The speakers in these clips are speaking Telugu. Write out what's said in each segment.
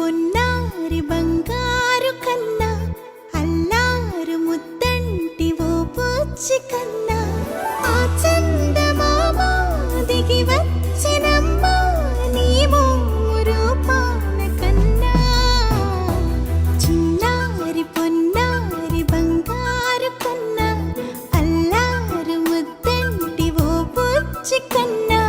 పొన్నారి బంగారు కన్నా అల్లారు ముద్దంటి ఓ పూచి కన్నా ఆ చందమామ దిగి వచ్చినమ్మా నీ రూపాన కన్నా చిన్నారి పొన్నారి బంగారు కన్నా అల్లారు ముద్దంటి ఓ పూచి కన్నా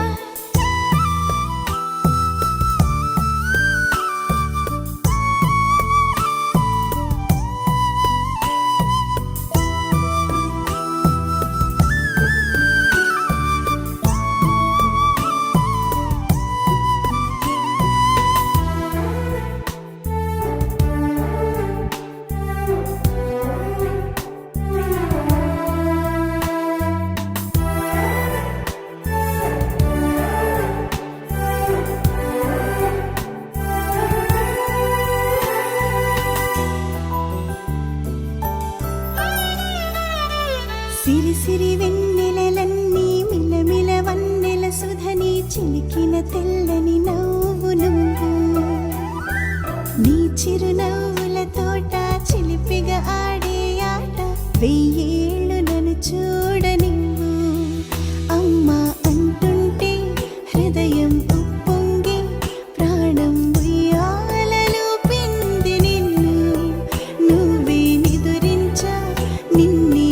సిరి సిరి వెన్నెలలన్నీ మిలమిల వన్నెల సుధని చిలికిన తెల్లని నవ్వు నువ్వు నీ చిరునవ్వుల తోట చిలిపిగా ఆడే ఆట వెయ్యేళ్ళు నన్ను చూడ నువ్వు అమ్మా అంటుంటే హృదయం ఉప్పొంగి ప్రాణం ఉయ్యాలలో పిండి నిన్ను నువ్వే నిదురించా నిన్నే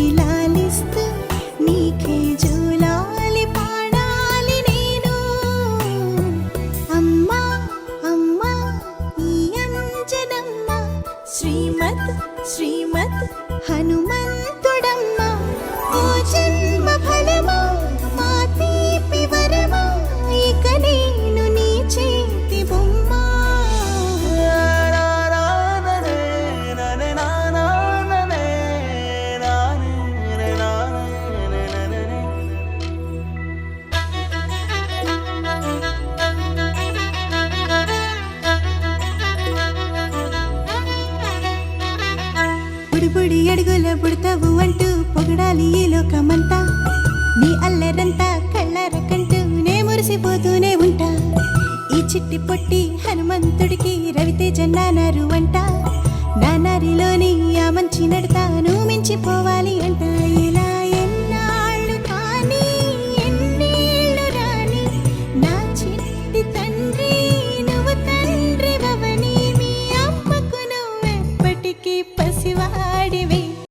నీకే జోలాలి పాడాలి నేను అమ్మా అమ్మా ఈ అంజనమ్మ శ్రీమత్ శ్రీమత్ హనుమంతుడమ్మ ఓ జన్మ ఫలమా మా తీపి వరమా ఇక నేను నీ చేతి బొమ్మ బుడిబుడి అడుగుల బుడతావు అంటూ పొగడాలి ఈ లోకమంతా నీ అల్లరంతా కళ్ళరకంటూ నే మురిసిపోతూనే ఉంటా ఈ చిట్టి పొట్టి హనుమంతుడికి రవితేజ నానారు అంట నానారిలోని ఆ మంచి నడతాను మించిపోవాలి అంట